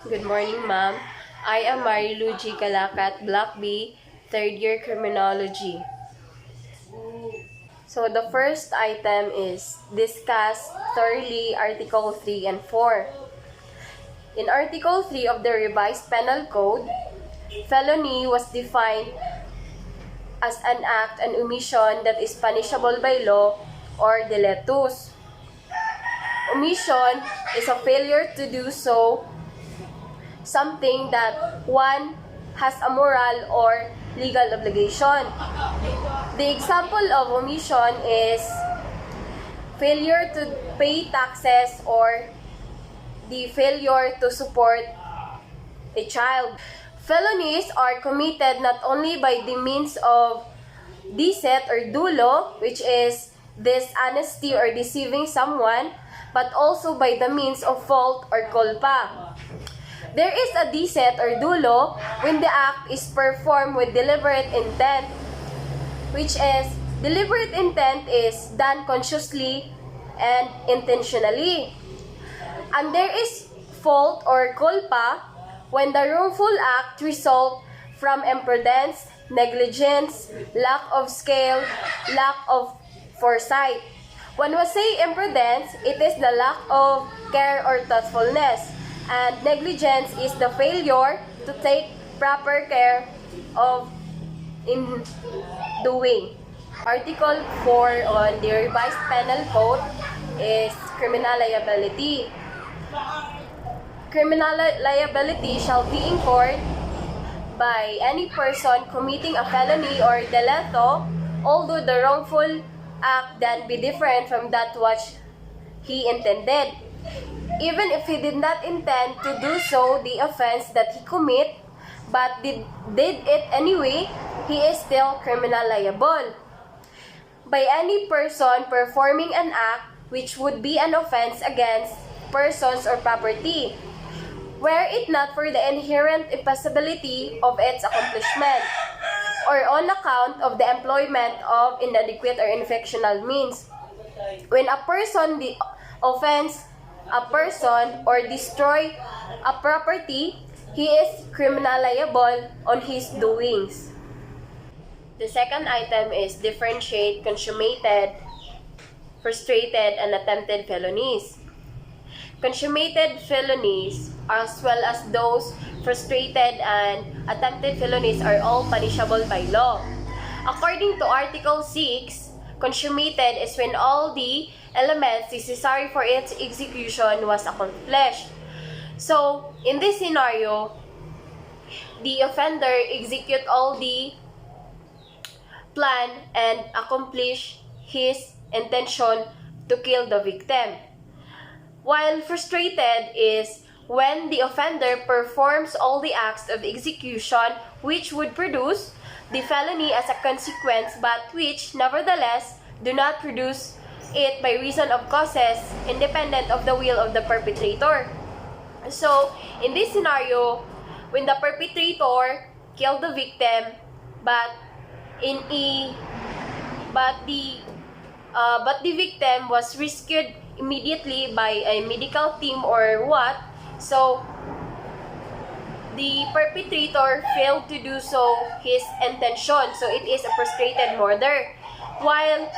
Good morning, ma'am. I am Marilu G. Calacat, Block B, third year criminology. So the first item is discuss thoroughly Article 3 and 4. In Article 3 of the revised penal code, felony was defined as an act and omission that is punishable by law or deletus. Omission is a failure to do something that one has a moral or legal obligation. The example of omission is failure to pay taxes or the failure to support a child. Felonies are committed not only by the means of deceit or dulo, which is dishonesty or deceiving someone, but also by the means of fault or culpa. There is a deceit or dulo when the act is performed with deliberate intent, which is deliberate intent is done consciously and intentionally. And there is fault or culpa when the wrongful act results from imprudence, negligence, lack of skill, lack of foresight. When we say imprudence, it is the lack of care or thoughtfulness. And negligence is the failure to take proper care of in doing. Article 4 on the revised penal code is criminal liability. Criminal liability shall be incurred by any person committing a felony or delito, although the wrongful act then be different from that which he intended. Even if he did not intend to do so, the offense that he commit, but did it anyway, he is still criminal liable. By any person performing an act which would be an offense against persons or property, were it not for the inherent impossibility of its accomplishment, or on account of the employment of inadequate or ineffectual means. When a person offends a person or destroy a property, he is criminal liable on his doings. The second item is differentiate consummated, frustrated, and attempted felonies. Consummated felonies, as well as those frustrated and attempted felonies, are all punishable by law. According to Article 6, consummated is when all the elements necessary for its execution was accomplished. So, in this scenario, the offender execute all the plan and accomplish his intention to kill the victim. While frustrated is when the offender performs all the acts of execution which would produce the felony as a consequence, but which nevertheless do not produce it by reason of causes independent of the will of the perpetrator. So, in this scenario, when the perpetrator killed the victim, but the victim was rescued immediately by a medical team or what, so the perpetrator failed to do so his intention, so it is a frustrated murder. While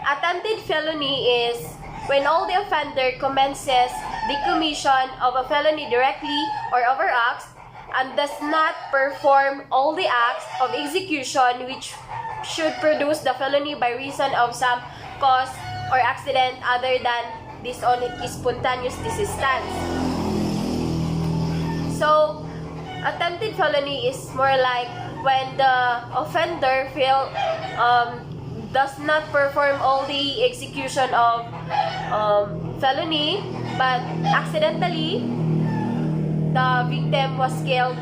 attempted felony is when all the offender commences the commission of a felony directly or overacts and does not perform all the acts of execution which should produce the felony by reason of some cause or accident other than spontaneous desistance. So, attempted felony is more like when the offender does not perform all the execution of felony, but accidentally the victim was killed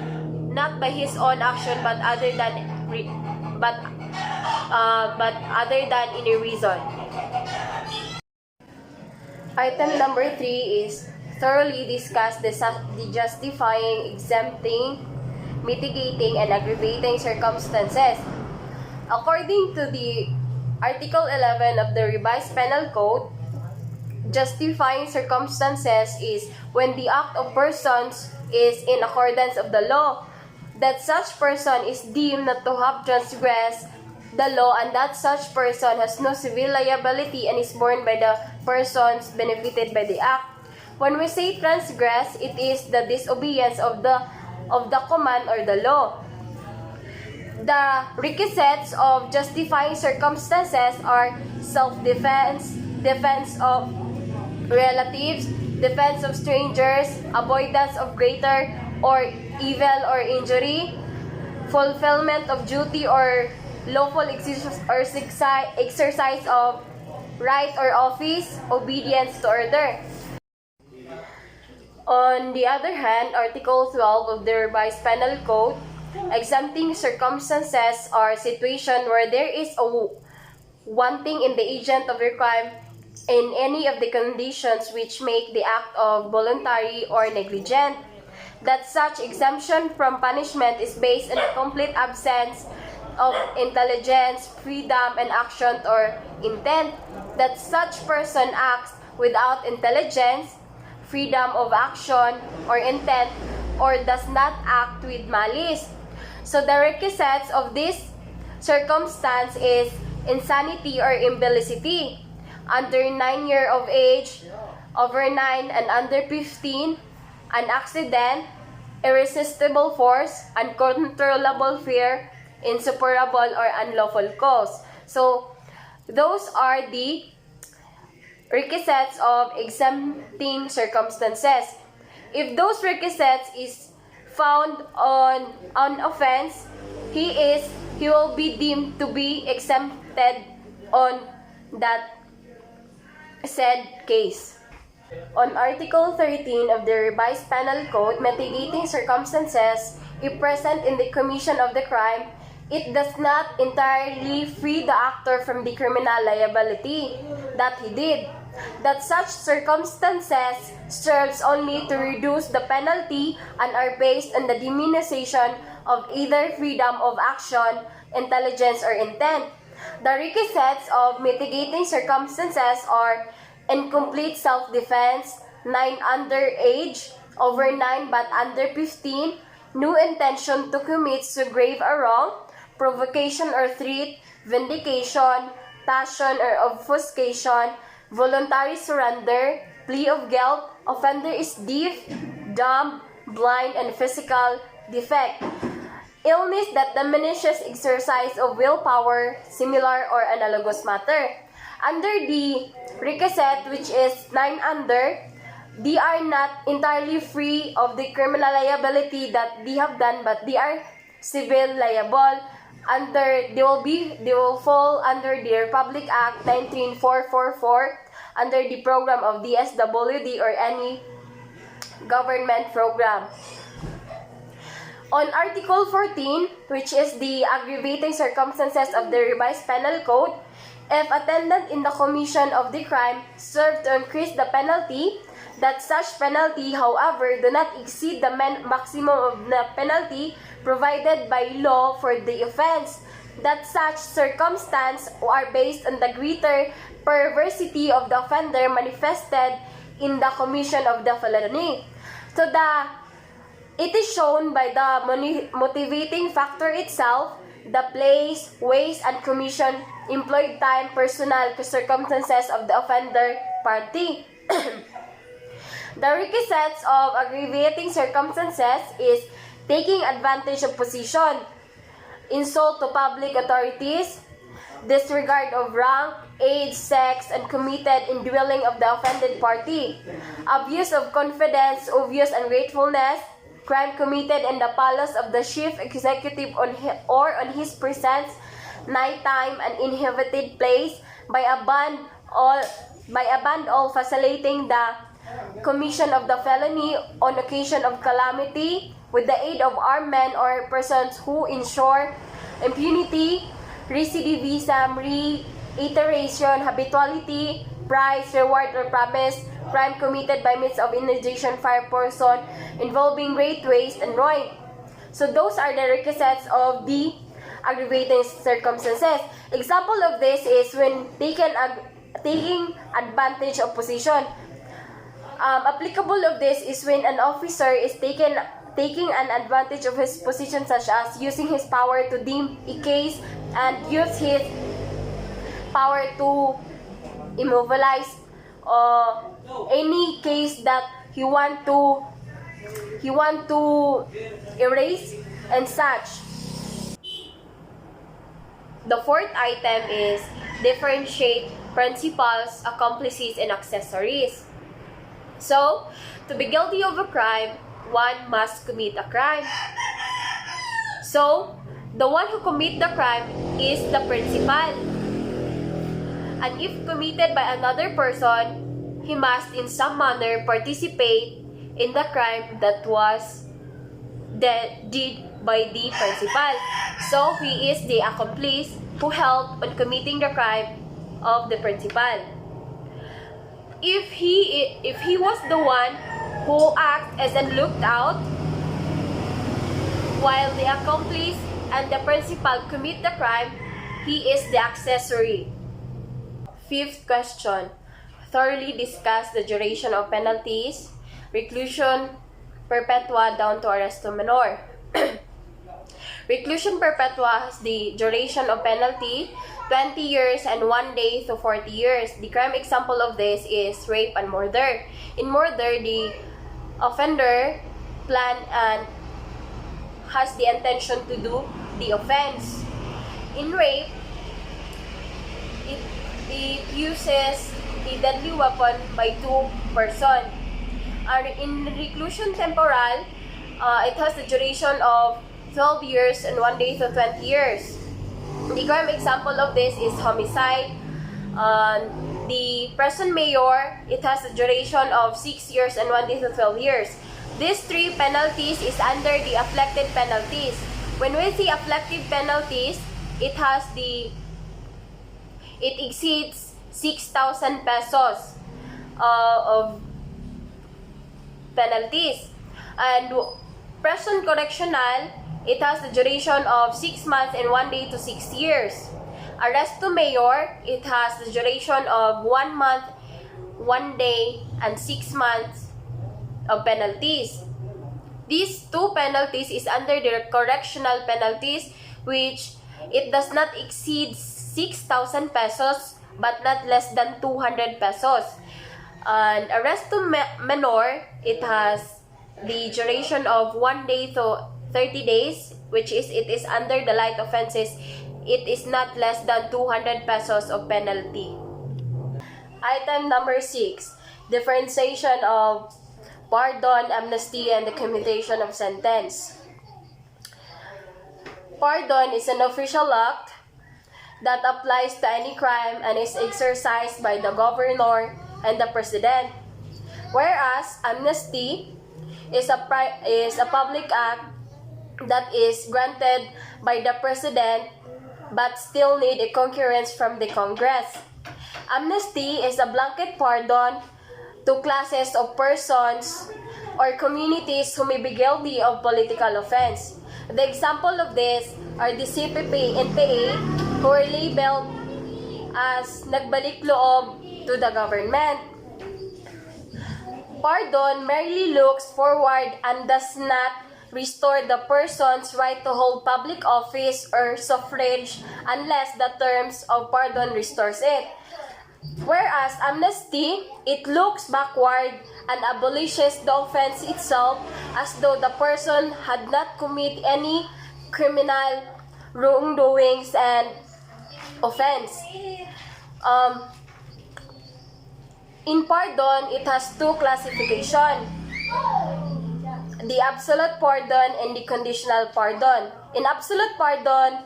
not by his own action but other than any reason. Item number 3 is thoroughly discuss the justifying, exempting, mitigating, and aggravating circumstances. According to the Article 11 of the revised penal code, justifying circumstances is when the act of persons is in accordance of the law, that such person is deemed not to have transgressed the law, and that such person has no civil liability and is borne by the persons benefited by the act. When we say transgress, it is the disobedience of the command or the law. The requisites of justifying circumstances are self-defense, defense of relatives, defense of strangers, avoidance of greater or evil or injury, fulfillment of duty or lawful exercise of right or office, obedience to order. On the other hand, Article 12 of the Revised Penal Code, exempting circumstances are situations where there is a wanting in the agent of the crime in any of the conditions which make the act of voluntary or negligent. That such exemption from punishment is based on the complete absence of intelligence, freedom, and action or intent. That such person acts without intelligence, freedom of action, or intent, or does not act with malice. So the requisites of this circumstance is insanity or imbecility, under 9 years of age, over 9 and under 15, an accident, irresistible force, uncontrollable fear, insuperable or unlawful cause. So those are the requisites of exempting circumstances. If those requisites is found on an offense, he will be deemed to be exempted on that said case. On Article 13 of the Revised Penal Code, mitigating circumstances, if present in the commission of the crime, it does not entirely free the actor from the criminal liability that he did. That such circumstances serves only to reduce the penalty and are based on the diminution of either freedom of action, intelligence, or intent. The requisites of mitigating circumstances are incomplete self-defense, 9 under age, over 9 but under 15, new intention to commit so grave a wrong, provocation or threat, vindication, passion or obfuscation, voluntary surrender, plea of guilt, offender is deaf, dumb, blind, and physical defect. Illness that diminishes exercise of willpower, similar or analogous matter. Under the requisite, which is 9 under, they are not entirely free of the criminal liability that they have done, but they are civil liable. They will fall under the Republic Act 19444 under the program of DSWD or any government program. On Article 14, which is the aggravating circumstances of the Revised Penal Code, if attendant in the commission of the crime serve to increase the penalty, that such penalty, however, do not exceed the maximum of the penalty provided by law for the offense, that such circumstances are based on the greater perversity of the offender manifested in the commission of the felony. So it is shown by the motivating factor itself, the place, ways, and commission, employed time, personnel, circumstances of the offender party. The requisites of aggravating circumstances is taking advantage of position, insult to public authorities, disregard of rank, age, sex, and committed in dwelling of the offended party, abuse of confidence, obvious ungratefulness, crime committed in the palace of the chief executive on his presence, nighttime and inhabited place, by a band all facilitating the commission of the felony on occasion of calamity, with the aid of armed men or persons who ensure impunity, recidivism, reiteration, habituality, price, reward, or promise, crime committed by means of inundation, fire, poison, involving great waste and ruin. So those are the requisites of the aggravating circumstances. Example of this is when taking advantage of position. Applicable of this is when an officer is taking an advantage of his position, such as using his power to deem a case and use his power to immobilize any case that he want to erase and such. The fourth item is differentiate principals, accomplices, and accessories. So, to be guilty of a crime, one must commit a crime. So, the one who commit the crime is the principal. And if committed by another person, he must in some manner participate in the crime that was did by the principal. So, he is the accomplice who helped on committing the crime of the principal. If he was the one who acted as a lookout while the accomplice and the principal commit the crime, he is the accessory. Fifth question. Thoroughly discuss the duration of penalties, reclusion perpetua down to arresto menor. Reclusion perpetua has the duration of penalty 20 years and 1 day to 40 years. The crime example of this is rape and murder. In murder, the offender planned and has the intention to do the offense. In rape, it uses the deadly weapon by two persons. In reclusion temporal, it has the duration of 12 years and 1 day to 20 years. The crime example of this is homicide. The present mayor, it has a duration of 6 years and 1 day to 12 years. These three penalties is under the afflicted penalties. When we see afflicted penalties, it exceeds 6,000 pesos of penalties. And present correctional, it has the duration of 6 months and 1 day to 6 years. Arresto mayor, it has the duration of 1 month, 1 day, and 6 months of penalties. These two penalties is under the correctional penalties, which it does not exceed 6,000 pesos but not less than 200 pesos. And arresto menor, it has the duration of 1 day to 30 days, which is it is under the light offenses. It is not less than 200 pesos of penalty. Item number 6. Differentiation of pardon, amnesty, and the commutation of sentence. Pardon is an official act that applies to any crime and is exercised by the governor and the president. Whereas amnesty is a public act that is granted by the president but still need a concurrence from the Congress. Amnesty is a blanket pardon to classes of persons or communities who may be guilty of political offense. The example of this are the CPP and PA who are labeled as nagbalik loob to the government. Pardon merely looks forward and does not restore the person's right to hold public office or suffrage unless the terms of pardon restores it. Whereas amnesty, it looks backward and abolishes the offense itself as though the person had not committed any criminal wrongdoings and offense. In pardon, it has two classifications. The absolute pardon and the conditional pardon. In absolute pardon,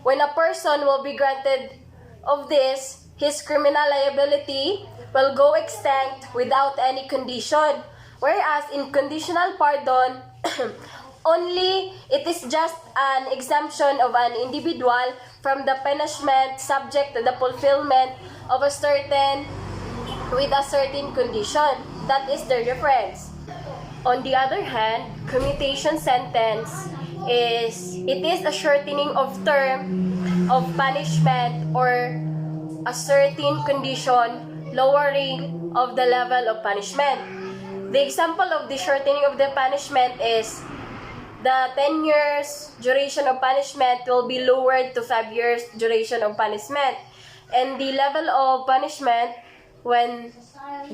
when a person will be granted of this, his criminal liability will go extinct without any condition. Whereas in conditional pardon, only it is just an exemption of an individual from the punishment subject to the fulfillment of a certain condition. That is the difference. On the other hand, commutation sentence is a shortening of term of punishment or a certain condition, lowering of the level of punishment. The example of the shortening of the punishment is the 10 years duration of punishment will be lowered to 5 years duration of punishment. And the level of punishment when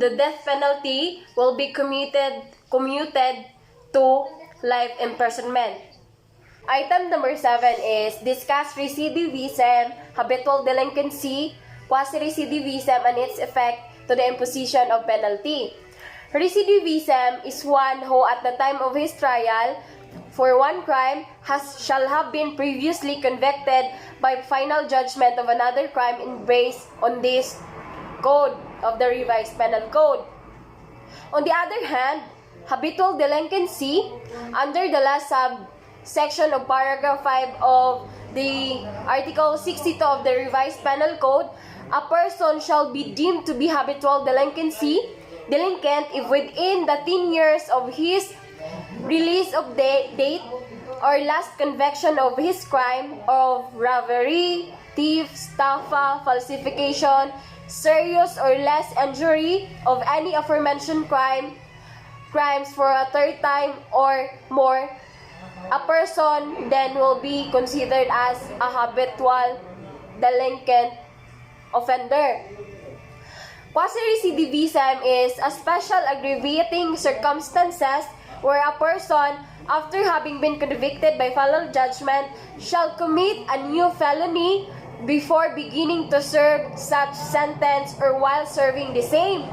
the death penalty will be commuted to life imprisonment. Item number 7 is discuss recidivism, habitual delinquency, quasi-recidivism, and its effect to the imposition of penalty. Recidivism is one who at the time of his trial for one crime shall have been previously convicted by final judgment of another crime based on this code of the revised penal code. On the other hand, habitual delinquency under the last subsection of paragraph 5 of the Article 62 of the revised penal code, a person shall be deemed to be habitual delinquent if within the 10 years of his release of date or last conviction of his crime of robbery, thief, estafa, falsification, serious or less injury of any aforementioned crimes for a third time or more, a person then will be considered as a habitual delinquent offender. Quasi-recidivism is a special aggravating circumstances where a person, after having been convicted by final judgment, shall commit a new felony before beginning to serve such sentence or while serving the same.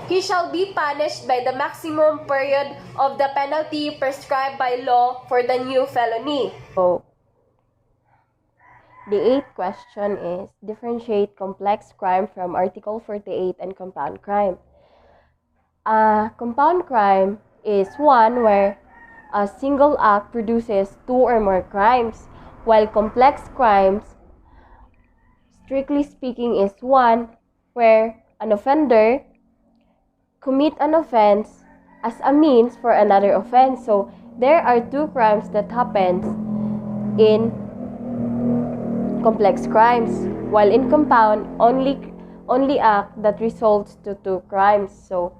He shall be punished by the maximum period of the penalty prescribed by law for the new felony. The 8th question is, differentiate complex crime from Article 48 and compound crime. A compound crime is one where a single act produces 2 or more crimes, while complex crimes, strictly speaking, is one where an offender commit an offense as a means for another offense. So there are 2 crimes that happens in complex crimes, while in compound only act that results to 2 crimes. So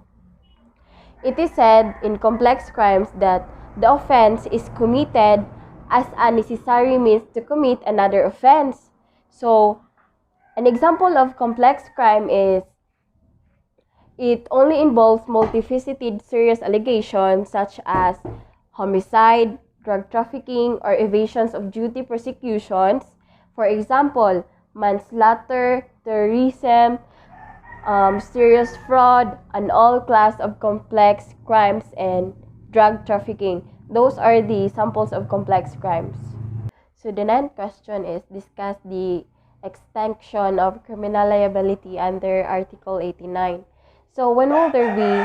it is said in complex crimes that the offense is committed as a necessary means to commit another offense. So an example of complex crime is it only involves multifaceted serious allegations such as homicide, drug trafficking, or evasions of duty prosecutions. For example, manslaughter, terrorism, serious fraud, and all class of complex crimes and drug trafficking. Those are the samples of complex crimes. So the 9th question is discuss the extinction of criminal liability under Article 89. So when will there be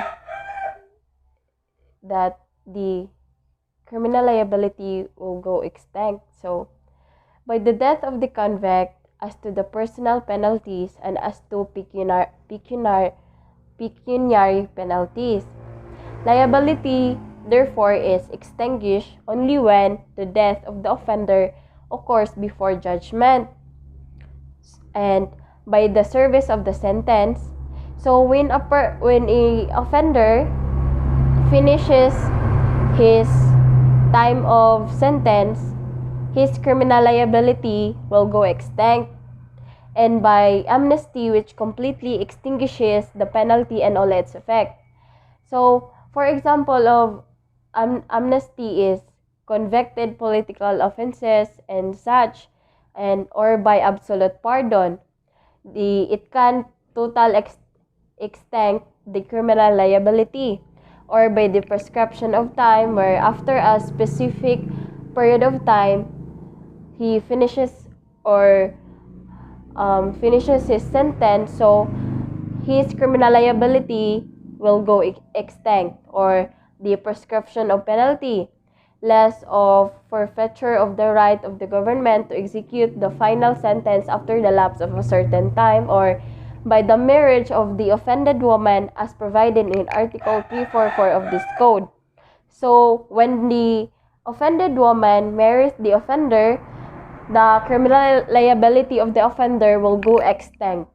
that the criminal liability will go extinct? So by the death of the convict, as to the personal penalties and as to pecuniary penalties. Liability, therefore, is extinguished only when the death of the offender occurs before judgment and by the service of the sentence. So when a offender finishes his time of sentence, his criminal liability will go extinct, and by amnesty, which completely extinguishes the penalty and all its effect. So, for example of amnesty is convicted political offenses and such, and or by absolute pardon. It can extinct the criminal liability, or by the prescription of time, where after a specific period of time he finishes his sentence, so his criminal liability will go extinct, or the prescription of penalty, less of forfeiture of the right of the government to execute the final sentence after the lapse of a certain time, or by the marriage of the offended woman as provided in Article 344 of this code. So when the offended woman marries the offender, the criminal liability of the offender will go extinct.